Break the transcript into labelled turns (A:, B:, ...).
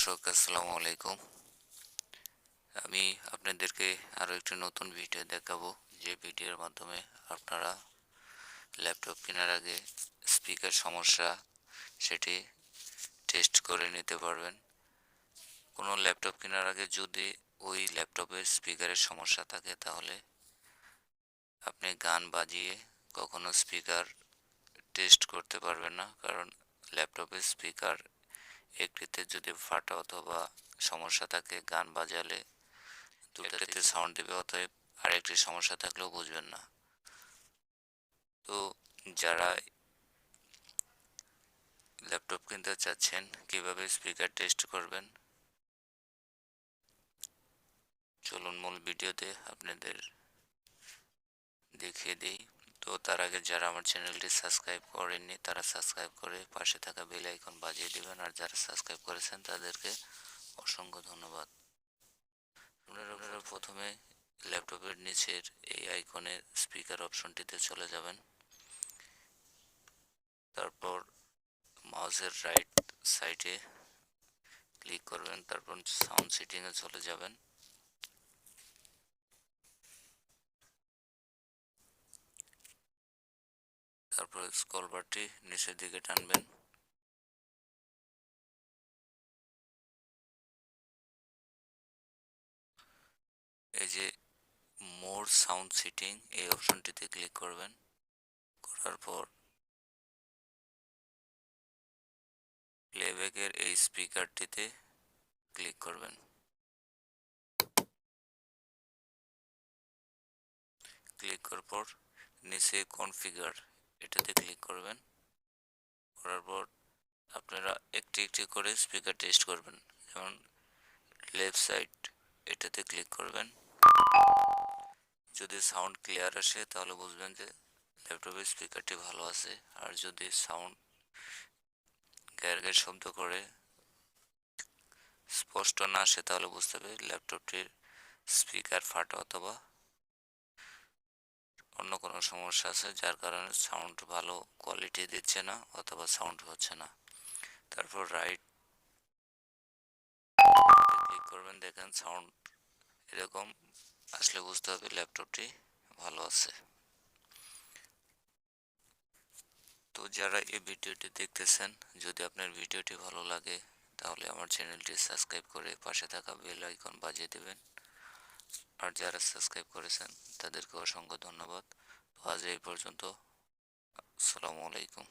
A: দর্শক আসসালামু আলাইকুম। আমি আপনাদেরকে আরও একটি নতুন ভিডিও দেখাবো, যে ভিডিওর মাধ্যমে আপনারা ল্যাপটপ কেনার আগে স্পিকার সমস্যা সেটি টেস্ট করে নিতে পারবেন। কোনো ল্যাপটপ কেনার আগে যদি ওই ল্যাপটপের স্পিকারের সমস্যা থাকে, তাহলে আপনি গান বাজিয়ে কখনো স্পিকার টেস্ট করতে পারবেন না, কারণ ল্যাপটপের স্পিকার একটিতে যদি ফাটা অথবা সমস্যা থাকে, গান বাজালে দুটাতে সাউন্ড দেবে, অতএব আরেকটি সমস্যা থাকলেও বুঝবেন না। তো যারা ল্যাপটপ কিনতে চাচ্ছেন, কিভাবে স্পিকার টেস্ট করবেন, চলুন মূল ভিডিওতে আপনাদের দেখিয়ে দিই। তো তার আগে যারা আমার চ্যানেলটি সাবস্ক্রাইব করেননি, তারা সাবস্ক্রাইব করে পাশে থাকা বেল আইকন বাজিয়ে দেবেন, আর যারা সাবস্ক্রাইব করেছেন তাদেরকে অসংখ্য ধন্যবাদ। আপনারা প্রথমে ল্যাপটপের নিচের এই আইকনের স্পিকার অপশনটিতে চলে যাবেন। তারপর মাউসের রাইট সাইডে ক্লিক করবেন, তারপর সাউন্ড সেটিংয়ে চলে যাবেন। তারপর স্ক্রল বারটি নিচের দিকে টানবেন। এই যে মোর সাউন্ড সেটিং, এই অপশনটিতে ক্লিক করবেন। করার পর প্লেব্যাকের এই স্পিকারটিতে ক্লিক করবেন। ক্লিক করার পর নিচে কনফিগার এটাতে ক্লিক করবেন। করার পর আপনারা একটি একটি করে স্পিকার টেস্ট করবেন। যেমন লেফট সাইড এটাতে ক্লিক করবেন। যদি সাউন্ড ক্লিয়ার আসে তাহলে বুঝবেন যে ল্যাপটপের স্পিকারটি ভালো আছে, আর যদি সাউন্ড গ্যার গ্যার শব্দ করে স্পষ্ট না আসে তাহলে বুঝতে হবে ল্যাপটপটির স্পিকার ফাটা অথবা অন্য কোনো সমস্যা আছে, যার কারণে সাউন্ড ভালো কোয়ালিটি দিচ্ছে না অথবা সাউন্ড হচ্ছে না। তারপর রাইট ক্লিক করবেন। দেখেন সাউন্ড এরকম আসলে বুঝতে হবে ল্যাপটপটি ভালো আছে। তো যারা এই ভিডিওটি দেখতেছেন, যদি আপনার ভিডিওটি ভালো লাগে তাহলে আমার চ্যানেলটি সাবস্ক্রাইব করে পাশে থাকা বেল আইকন বাজিয়ে দেবেন, আর যারা সাবস্ক্রাইব করেছেন তাদেরকে অসংখ্য ধন্যবাদ। আজ এই পর্যন্ত। আসসালামু আলাইকুম।